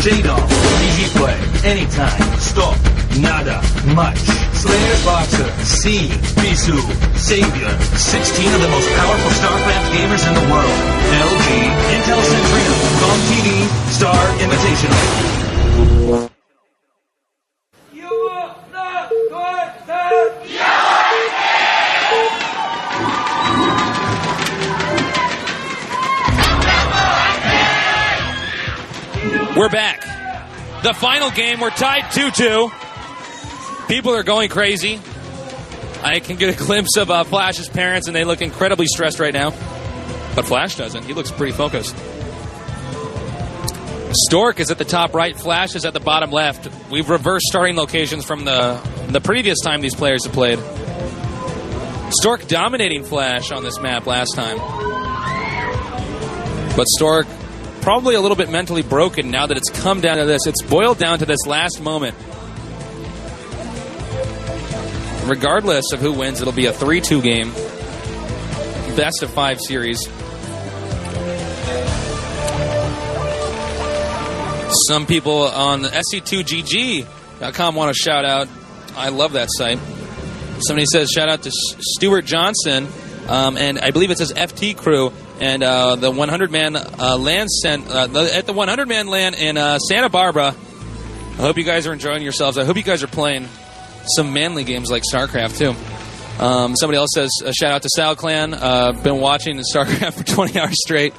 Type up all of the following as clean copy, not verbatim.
J-Dog, easy play, anytime, stop, nada, much. Slayer Boxer, C, Bisu, Savior, 16 of the most powerful StarCraft gamers in the world. LG, Intel Centrino, Com TV, Star Invitational. You will not quit the We're back. The final game, we're tied 2-2. People are going crazy. I can get a glimpse of Flash's parents, and they look incredibly stressed right now. But Flash doesn't. He looks pretty focused. Stork is at the top right. Flash is at the bottom left. We've reversed starting locations from the previous time these players have played. Stork dominating Flash on this map last time. But Stork probably a little bit mentally broken now that it's come down to this. It's boiled down to this last moment. Regardless of who wins, it'll be a 3-2 game. Best of 5 series. Some people on SC2GG.com want to shout out. I love that site. Somebody says shout out to Stuart Johnson, and I believe it says FT Crew, and the 100-man land at the 100-man land in Santa Barbara. I hope you guys are enjoying yourselves. I hope you guys are playing some manly games like StarCraft too. Somebody else says shout out to Sal Clan. Been watching StarCraft for 20 hours straight.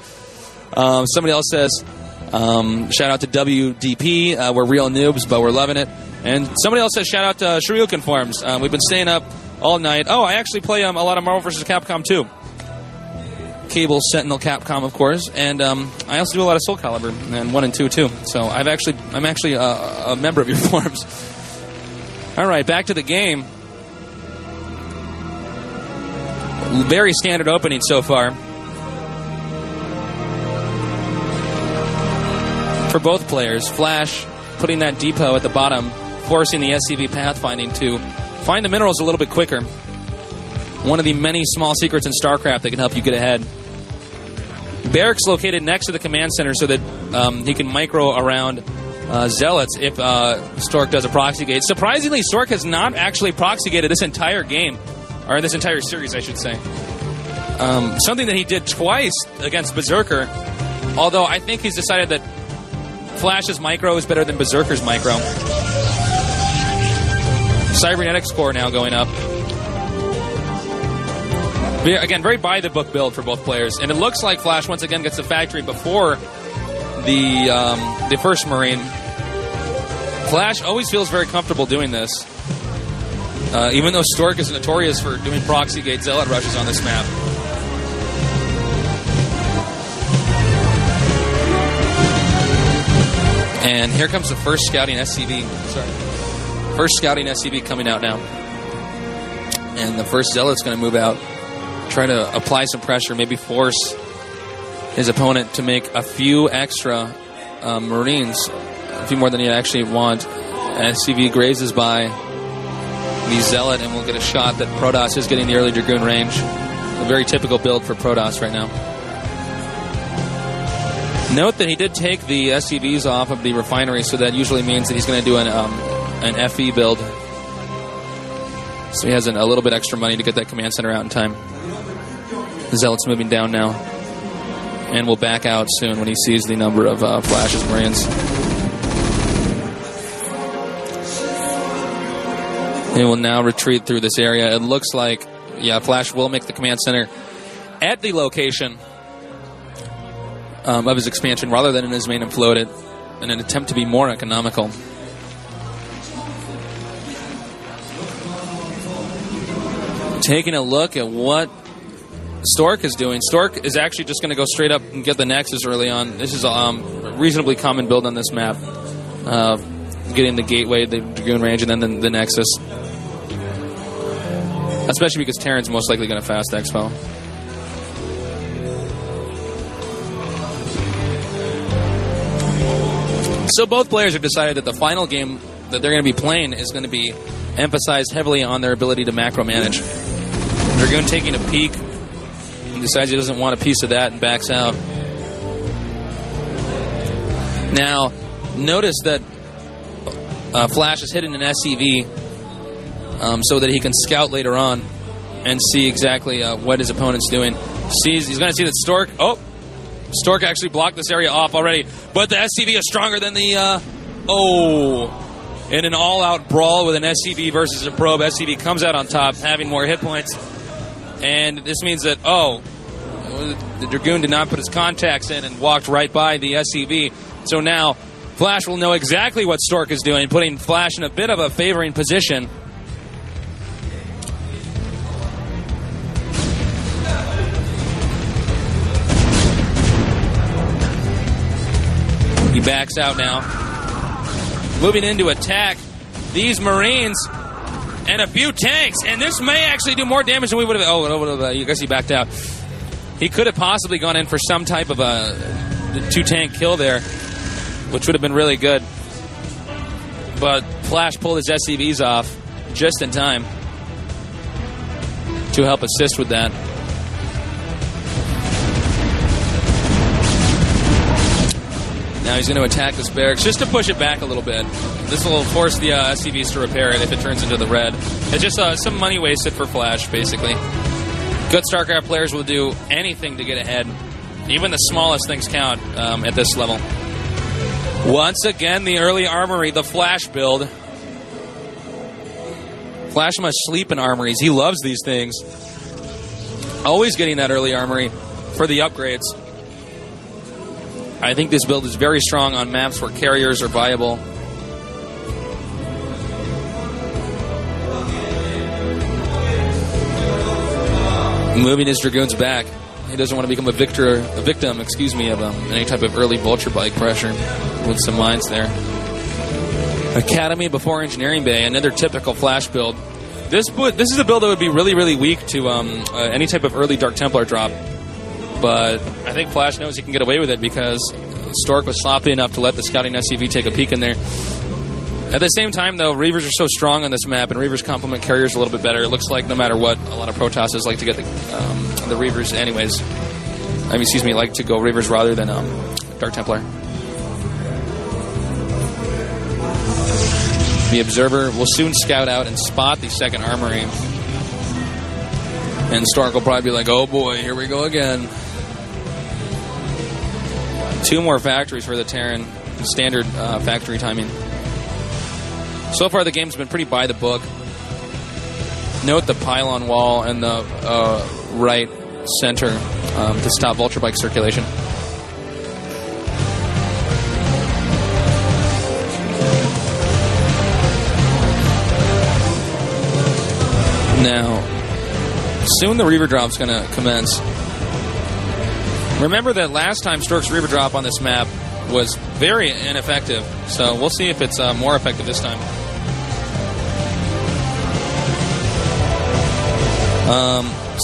Somebody else says shout out to WDP. We're real noobs, but we're loving it. And somebody else says shout out to Shoryuken Farms. We've been staying up all night. Oh, I actually play a lot of Marvel vs. Capcom 2. Cable, Sentinel, Capcom, of course. And I also do a lot of Soul Calibur and 1 and 2 too. So I'm actually a member of your forums. All right, back to the game. Very standard opening so far for both players. Flash putting that depot at the bottom, forcing the SCV pathfinding to find the minerals a little bit quicker. One of the many small secrets in StarCraft that can help you get ahead. Barracks located next to the command center so that he can micro around Zealots if Stork does a proxy gate. Surprisingly, Stork has not actually proxy gated this entire game, or this entire series, I should say. Something that he did twice against Berserker, although I think he's decided that Flash's micro is better than Berserker's micro. Cybernetic score now going up. Again, very by-the-book build for both players. And it looks like Flash once again gets the factory before the first Marine. Flash always feels very comfortable doing this. Even though Stork is notorious for doing proxy gate zealot rushes on this map. And here comes the first scouting SCV. First scouting SCV coming out now. And the first zealot's going to move out. Try to apply some pressure, maybe force his opponent to make a few extra Marines, a few more than he'd actually want. SCV grazes by the Zealot, and we'll get a shot that Protoss is getting the early Dragoon range. A very typical build for Protoss right now. Note that he did take the SCVs off of the refinery, so that usually means that he's going to do an FE build. So he has a little bit extra money to get that command center out in time. The Zealot's moving down now, and will back out soon when he sees the number of Flash's Marines. He will now retreat through this area. It looks like, yeah, Flash will make the command center at the location of his expansion rather than in his main and floated in an attempt to be more economical. Taking a look at what Stork is doing. Stork is actually just going to go straight up and get the Nexus early on. This is a reasonably common build on this map. Getting the Gateway, the Dragoon range, and then the Nexus. Especially because Terran's most likely going to fast Expo. So both players have decided that the final game that they're going to be playing is going to be emphasized heavily on their ability to macro manage. Dragoon taking a peek and decides he doesn't want a piece of that and backs out. Now, Notice that Flash is hidden an SCV so that he can scout later on and see exactly what his opponent's doing. He's going to see that Stork... Oh! Stork actually blocked this area off already, but the SCV is stronger than the... In an all-out brawl with an SCV versus a probe, SCV comes out on top, having more hit points. And this means that, the Dragoon did not put his contacts in and walked right by the SCV. So now, Flash will know exactly what Stork is doing, putting Flash in a bit of a favoring position. He backs out now. Moving in to attack these Marines and a few tanks. And this may actually do more damage than we would have... I guess he backed out. He could have possibly gone in for some type of a 2-tank kill there, which would have been really good. But Flash pulled his SCVs off just in time to help assist with that. Now he's going to attack this barracks just to push it back a little bit. This will force the SCVs to repair it if it turns into the red. It's just some money wasted for Flash, basically. Good StarCraft players will do anything to get ahead. Even the smallest things count at this level. Once again, the early armory, the Flash build. Flash must sleep in armories. He loves these things. Always getting that early armory for the upgrades. I think this build is very strong on maps where carriers are viable. Moving his Dragoons back. He doesn't want to become a victim, of any type of early vulture bike pressure with some mines there. Academy before Engineering Bay, another typical Flash build. This is a build that would be really, really weak to any type of early Dark Templar drop. But I think Flash knows he can get away with it because Stork was sloppy enough to let the scouting SCV take a peek in there. At the same time, though, Reavers are so strong on this map, and Reavers complement carriers a little bit better. It looks like no matter what, a lot of Protosses like to get the Reavers anyways. Like to go Reavers rather than Dark Templar. The Observer will soon scout out and spot the second armory. And Stork will probably be like, oh boy, here we go again. 2 more factories for the Terran. Standard factory timing. So far, the game's been pretty by the book. Note the pylon wall and the right center to stop vulture bike circulation. Now, soon the Reaver drop's going to commence. Remember that last time Stork's Reaver drop on this map was very ineffective, so we'll see if it's more effective this time.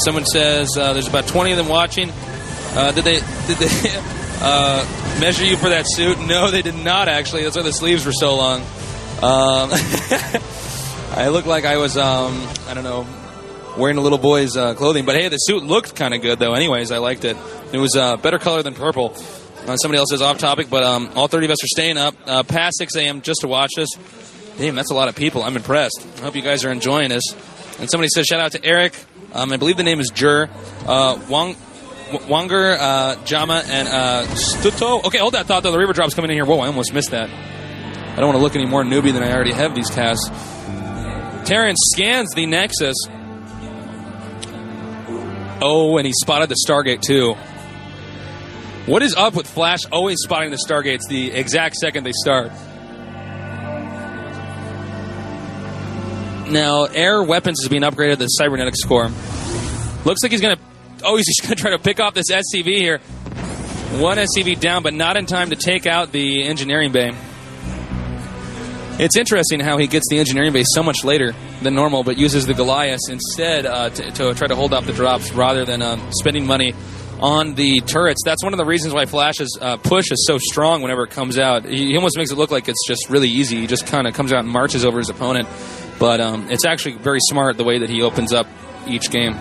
Someone says there's about 20 of them watching. Did they measure you for that suit? No, they did not, actually. That's why the sleeves were so long. I looked like I was, wearing a little boy's clothing. But hey, the suit looked kind of good, though. Anyways, I liked it. It was better color than purple. Somebody else says off topic, but all 30 of us are staying up past 6 a.m. just to watch this. Damn, that's a lot of people. I'm impressed. I hope you guys are enjoying this. And somebody says shout out to Eric. I believe the name is Jur. Wanger, Jama, and Stuto. Okay, hold that thought, though. The Reaver drop's coming in here. Whoa, I almost missed that. I don't want to look any more newbie than I already have these casts. Terran scans the Nexus. Oh, and he spotted the Stargate, too. What is up with Flash always spotting the Stargates the exact second they start? Now, air weapons is being upgraded to the cybernetics core. Looks like he's going to... Oh, he's just going to try to pick off this SCV here. One SCV down, but not in time to take out the engineering bay. It's interesting how he gets the engineering bay so much later than normal, but uses the Goliath instead to try to hold off the drops rather than spending money on the turrets. That's one of the reasons why Flash's push is so strong whenever it comes out. He almost makes it look like it's just really easy. He just kind of comes out and marches over his opponent. But it's actually very smart the way that he opens up each game.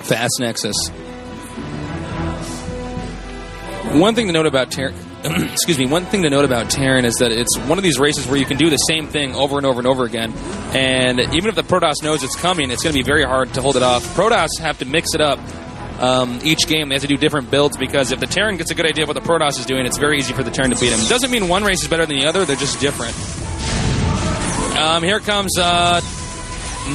Fast Nexus. One thing to note about excuse me, one thing to note about Terran is that it's one of these races where you can do the same thing over and over and over again. And even if the Protoss knows it's coming, it's going to be very hard to hold it off. Protoss have to mix it up each game. They have to do different builds because if the Terran gets a good idea of what the Protoss is doing, it's very easy for the Terran to beat him. It doesn't mean one race is better than the other. They're just different. Here comes...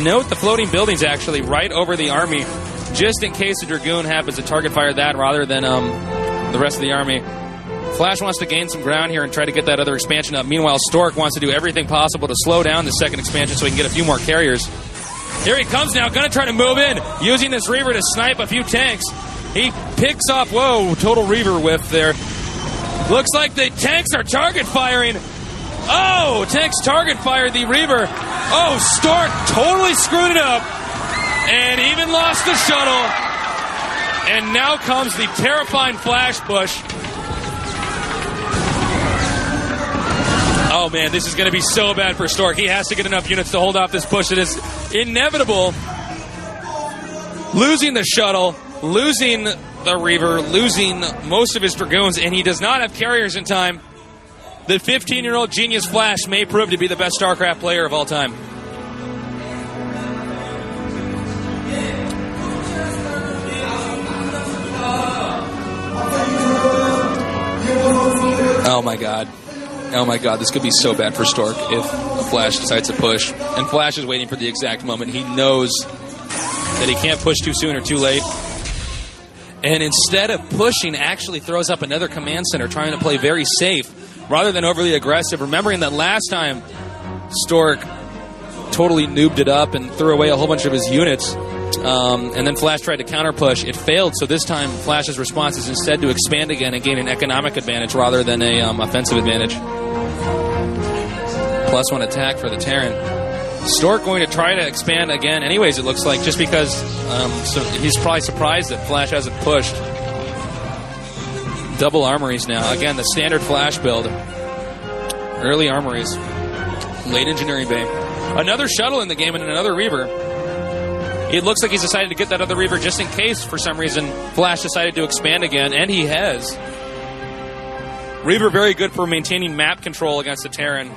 note the floating buildings actually right over the army, just in case the Dragoon happens to target fire that rather than the rest of the army. Flash wants to gain some ground here and try to get that other expansion up. Meanwhile, Stork wants to do everything possible to slow down the second expansion so he can get a few more carriers. Here he comes now, going to try to move in, using this Reaver to snipe a few tanks. He picks off, whoa, total Reaver whiff there. Looks like the tanks are target firing. Oh, tanks target fired the Reaver. Oh, Stork totally screwed it up and even lost the shuttle. And now comes the terrifying flash push. Oh, man, this is going to be so bad for Stork. He has to get enough units to hold off this push. It is inevitable. Losing the shuttle, losing the Reaver, losing most of his Dragoons, and he does not have carriers in time. The 15-year-old genius Flash may prove to be the best StarCraft player of all time. Oh, my God. Oh, my God. This could be so bad for Stork if Flash decides to push. And Flash is waiting for the exact moment. He knows that he can't push too soon or too late. And instead of pushing, actually throws up another command center, trying to play very safe rather than overly aggressive. Remembering that last time Stork totally noobed it up and threw away a whole bunch of his units. And then Flash tried to counter push. It failed, so this time Flash's response is instead to expand again and gain an economic advantage rather than a offensive advantage. +1 attack for the Terran. Stork going to try to expand again anyways, it looks like, just because so he's probably surprised that Flash hasn't pushed. Double armories now. Again, the standard Flash build. Early armories. Late engineering bay. Another shuttle in the game and another Reaver. It looks like he's decided to get that other Reaver just in case, for some reason, Flash decided to expand again, and he has. Reaver very good for maintaining map control against the Terran.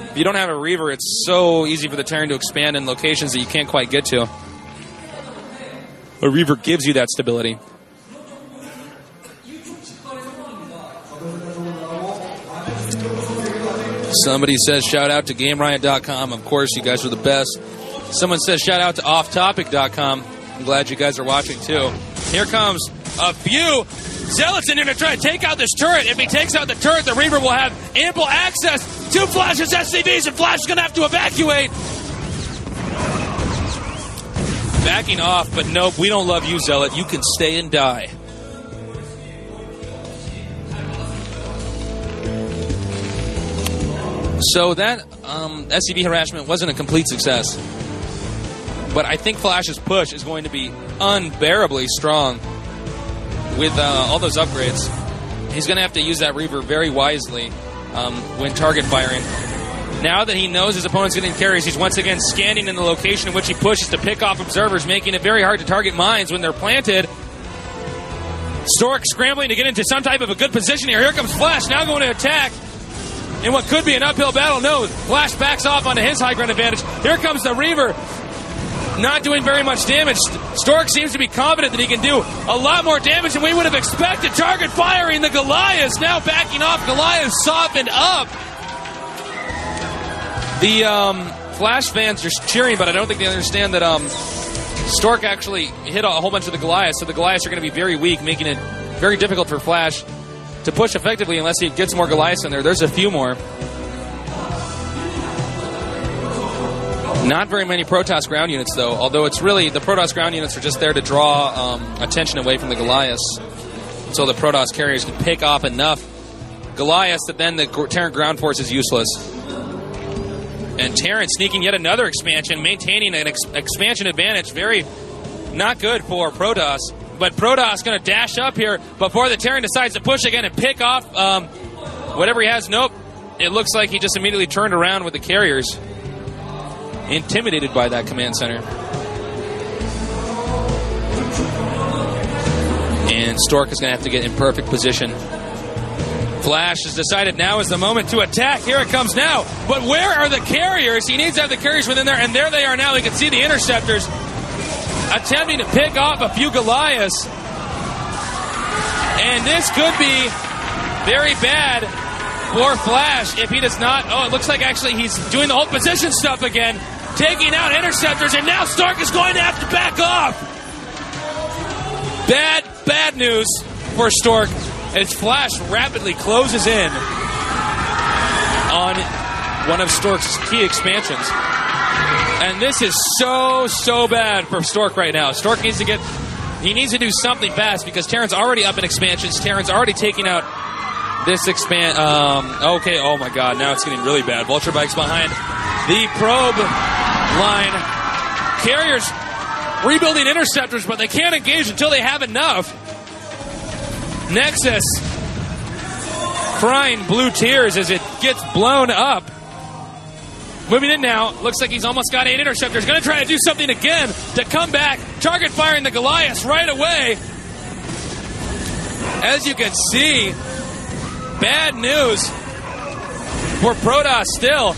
If you don't have a Reaver, it's so easy for the Terran to expand in locations that you can't quite get to. A Reaver gives you that stability. Somebody says shout out to GameRiot.com. Of course, you guys are the best. Someone says shout out to OffTopic.com. I'm glad you guys are watching too. Here comes a few Zealots in here to try to take out this turret. If he takes out the turret, the Reaver will have ample access to Flash's SCVs, and Flash is going to have to evacuate. Backing off, but nope, we don't love you, Zealot. You can stay and die. So that SCV harassment wasn't a complete success. But I think Flash's push is going to be unbearably strong with all those upgrades. He's going to have to use that Reaver very wisely when target firing. Now that he knows his opponent's getting carries, he's once again scanning in the location in which he pushes to pick off observers, making it very hard to target mines when they're planted. Stork scrambling to get into some type of a good position here. Here comes Flash, now going to attack in what could be an uphill battle. No, Flash backs off onto his high ground advantage. Here comes the Reaver, not doing very much damage. Stork seems to be confident that he can do a lot more damage than we would have expected. Target firing the Goliaths, now backing off. Goliath softened up. The Flash fans are cheering, but I don't think they understand that Stork actually hit a whole bunch of the Goliaths, so the Goliaths are going to be very weak, making it very difficult for Flash to push effectively unless he gets more Goliaths in there. There's a few more. Not very many Protoss ground units, though, although it's really, the Protoss ground units are just there to draw attention away from the Goliaths, so the Protoss carriers can pick off enough Goliaths that then the Terran ground force is useless. And Terran sneaking yet another expansion, maintaining an expansion advantage. Very not good for Protoss. But Protoss going to dash up here before the Terran decides to push again and pick off whatever he has. Nope. It looks like he just immediately turned around with the carriers. Intimidated by that command center. And Stork is going to have to get in perfect position. Flash has decided now is the moment to attack. Here it comes now. But where are the carriers? He needs to have the carriers within there, and there they are now. We can see the interceptors attempting to pick off a few Goliaths. And this could be very bad for Flash if he does not. Oh, it looks like actually he's doing the whole position stuff again, taking out interceptors, and now Stork is going to have to back off. Bad news for Stork as Flash rapidly closes in on one of Stork's key expansions. And this is so bad for Stork right now. Stork needs to do something fast because Terran's already up in expansions. Terran's already taking out this okay, oh my god, now it's getting really bad. Vulture Bike's behind the probe line. Carriers rebuilding interceptors, but they can't engage until they have enough. Nexus crying blue tears as it gets blown up. Moving in now. Looks like he's almost got 8 interceptors. Going to try to do something again to come back. Target firing the Goliaths right away. As you can see, bad news for Protoss still.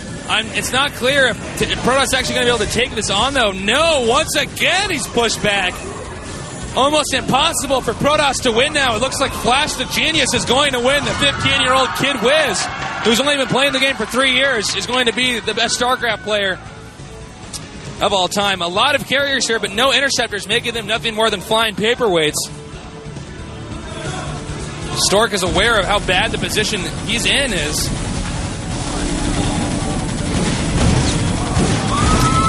It's not clear if Protoss is actually going to be able to take this on, though. No, once again he's pushed back. Almost impossible for Protoss to win now. It looks like Flash the Genius is going to win. The 15-year-old Kid Wiz, who's only been playing the game for 3 years, is going to be the best StarCraft player of all time. A lot of carriers here, but no interceptors, making them nothing more than flying paperweights. Stork is aware of how bad the position he's in is.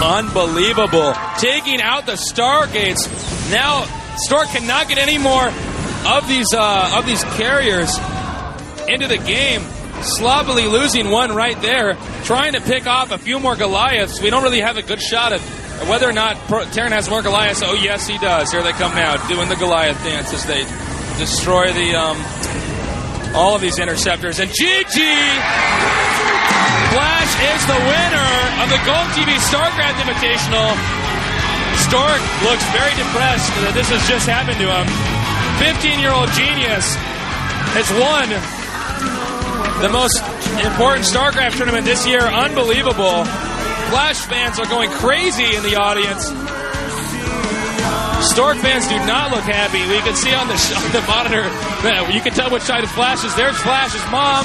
Unbelievable. Taking out the Stargates. Now Stork cannot get any more of these carriers into the game. Sloppily losing one right there. Trying to pick off a few more Goliaths. We don't really have a good shot at whether or not Terran has more Goliaths. Oh, yes, he does. Here they come now, doing the Goliath dance as they destroy the all of these interceptors. And GG! Flash is the winner of the Gold TV StarCraft Invitational. Stork looks very depressed that this has just happened to him. 15-year-old Genius has won the most important StarCraft tournament this year. Unbelievable. Flash fans are going crazy in the audience. Stork fans do not look happy. We can see on the monitor, you can tell which side of Flash is. There's Flash's mom.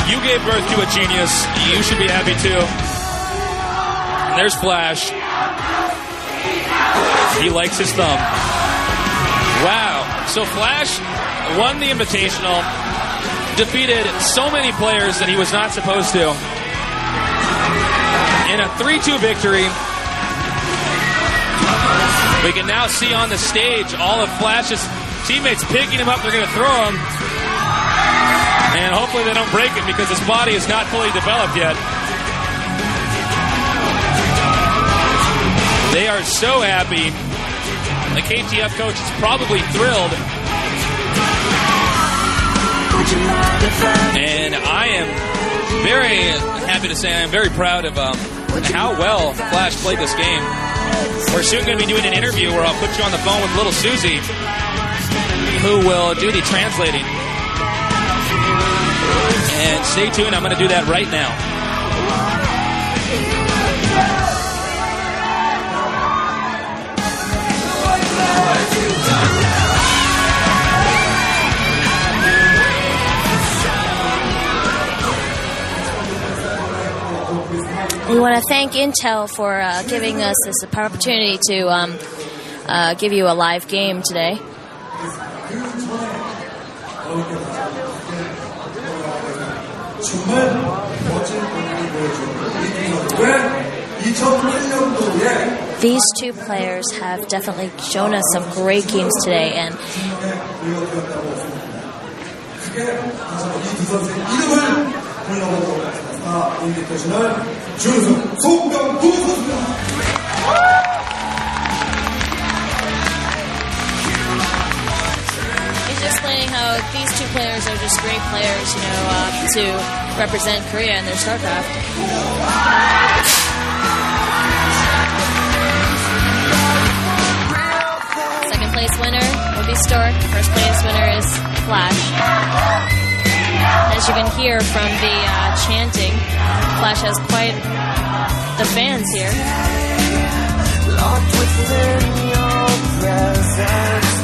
You gave birth to a genius. You should be happy too. And there's Flash. He likes his thumb. Wow. So Flash won the Invitational, defeated so many players that he was not supposed to. In a 3-2 victory. We can now see on the stage all of Flash's teammates picking him up. They're going to throw him. And hopefully they don't break him because his body is not fully developed yet. They are so happy. The KTF coach is probably thrilled. And I am very happy to say I am very proud of how well Flash played this game. We're soon going to be doing an interview where I'll put you on the phone with little Susie, who will do the translating. And stay tuned, I'm going to do that right now. We want to thank Intel for giving us this opportunity to give you a live game today. These two players have definitely shown us some great games today, and he's explaining how these two players are just great players, to represent Korea in their StarCraft. Second place winner will be Stork. First place winner is is Flash. As you can hear from the chanting, Flash has quite the fans here. Locked within your presence,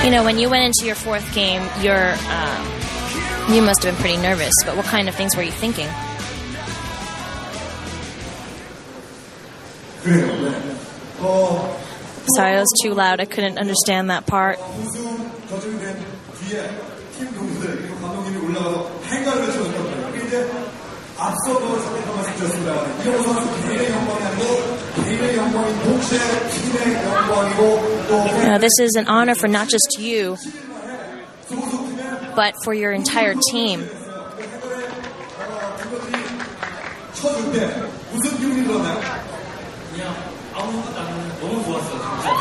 You know, when you went into your fourth game, you must have been pretty nervous, but what kind of things were you thinking? Sorry, it was too loud. I couldn't understand that part. Now, this is an honor for not just you, but for your entire team.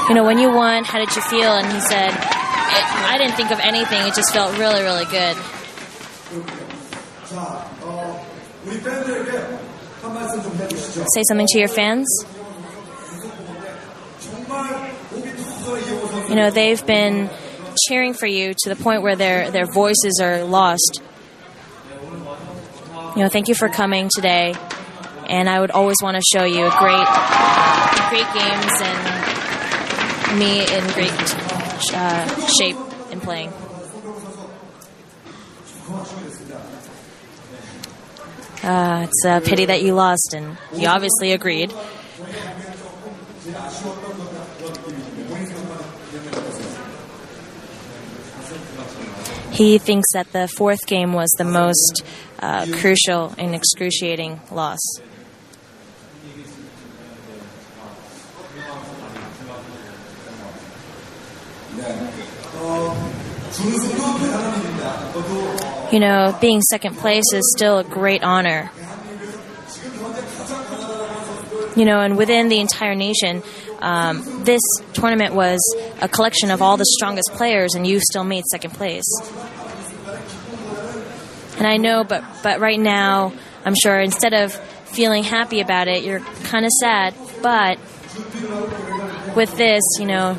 You know, when you won, how did you feel? And he said, I didn't think of anything. It just felt really, really good. Say something to your fans. You know, they've been cheering for you to the point where their voices are lost. You know, thank you for coming today. And I would always want to show you great games and me in great shape in playing. It's a pity that you lost, and he obviously agreed. He thinks that the fourth game was the most crucial and excruciating loss. You know, being second place is still a great honor. You know, and within the entire nation, this tournament was a collection of all the strongest players, and you still made second place. And I know, but right now, I'm sure instead of feeling happy about it, you're kind of sad. But with this, you know,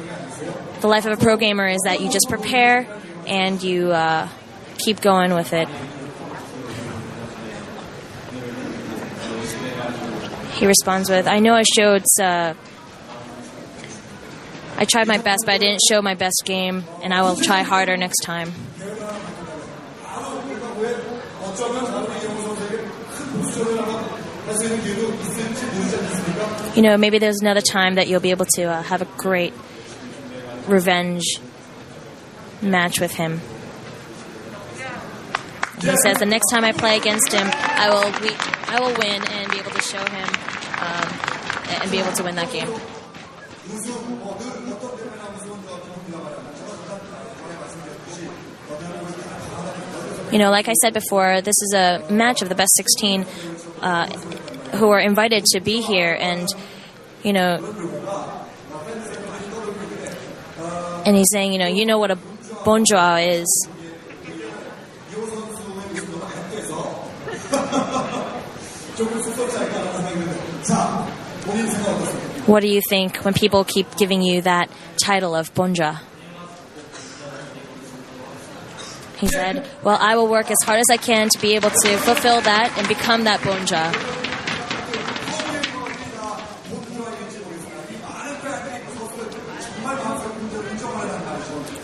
the life of a pro gamer is that you just prepare and you keep going with it. He responds with, I know I tried my best, but I didn't show my best game, and I will try harder next time. You know, maybe there's another time that you'll be able to have a great revenge match with him. He says the next time I play against him, I will win and be able to show him and be able to win that game. You know, like I said before, this is a match of the best 16 who are invited to be here, and you know, and he's saying, you know what a bonjour is. What do you think when people keep giving you that title of bonjour? He said, well, I will work as hard as I can to be able to fulfill that and become that bonjour.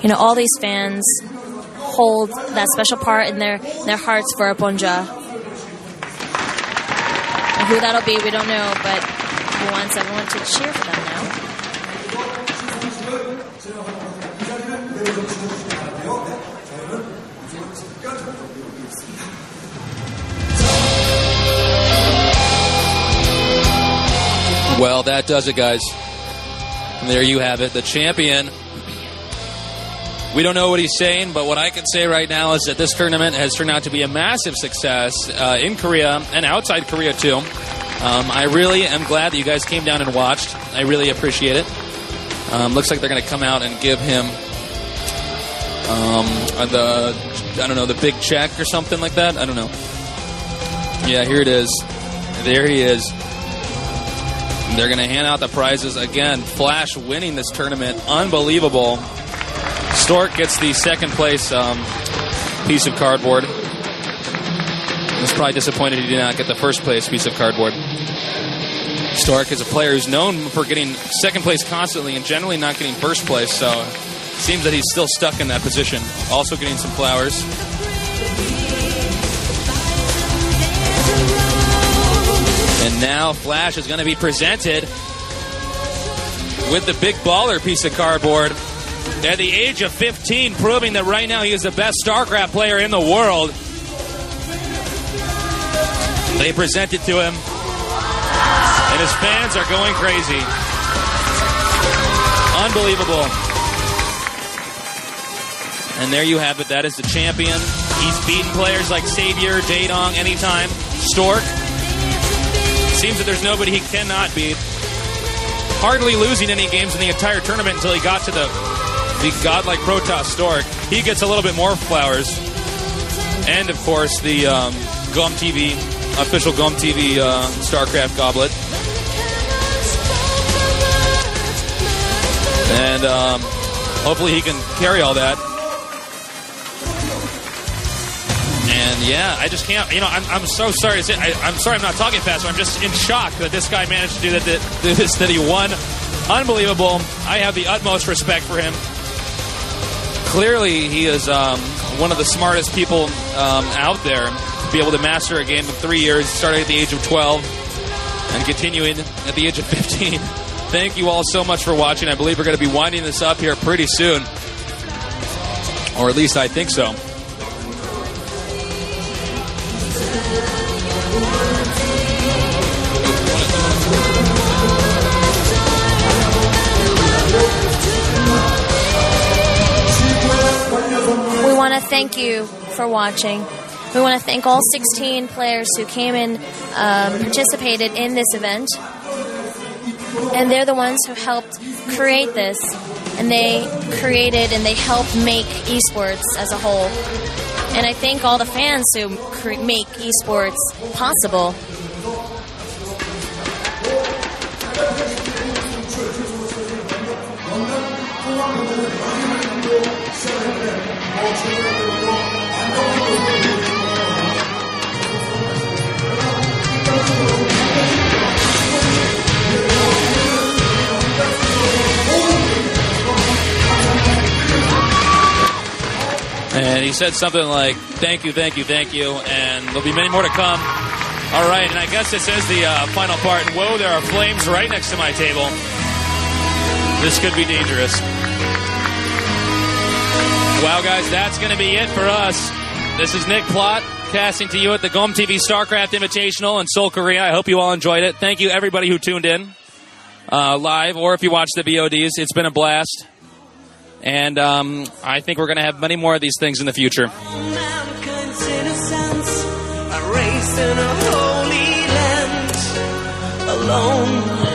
You know, all these fans hold that special part in their hearts for a bonjour. And who that'll be, we don't know, but he wants everyone to cheer for them now. Well, that does it, guys. And there you have it. The champion. We don't know what he's saying, but what I can say right now is that this tournament has turned out to be a massive success in Korea and outside Korea, too. I really am glad that you guys came down and watched. I really appreciate it. Looks like they're going to come out and give him the big check or something like that. I don't know. Yeah, here it is. There he is. They're going to hand out the prizes again. Flash winning this tournament. Unbelievable. Stork gets the second place piece of cardboard. He's probably disappointed he did not get the first place piece of cardboard. Stork is a player who's known for getting second place constantly and generally not getting first place, so it seems that he's still stuck in that position. Also getting some flowers. And now Flash is going to be presented with the big baller piece of cardboard. At the age of 15, proving that right now he is the best StarCraft player in the world. They present it to him, and his fans are going crazy. Unbelievable. And there you have it. That is the champion. He's beaten players like Savior, Jaedong, anytime. Stork. Seems that there's nobody he cannot beat. Hardly losing any games in the entire tournament until he got to the godlike Protoss Stork. He gets a little bit more flowers. And, of course, the GOM TV, official GOM TV StarCraft goblet. And hopefully he can carry all that. And yeah, I just can't, I'm so sorry to say, I'm sorry I'm not talking faster. I'm just in shock that this guy managed to do this, that he won. Unbelievable. I have the utmost respect for him. Clearly, he is one of the smartest people out there to be able to master a game in 3 years, starting at the age of 12 and continuing at the age of 15. Thank you all so much for watching. I believe we're going to be winding this up here pretty soon. Or at least I think so. We want to thank you for watching. We want to thank all 16 players who came and participated in this event. And they're the ones who helped create this. And they created and they helped make esports as a whole. And I thank all the fans who make esports possible. And he said something like, thank you, thank you, thank you, and there'll be many more to come. All right, and I guess this is the final part. And whoa, there are flames right next to my table. This could be dangerous. Wow, guys, that's going to be it for us. This is Nick Plott, casting to you at the GOM TV StarCraft Invitational in Seoul, Korea. I hope you all enjoyed it. Thank you, everybody who tuned in live, or if you watched the VODs. It's been a blast. And I think we're going to have many more of these things in the future. Alone.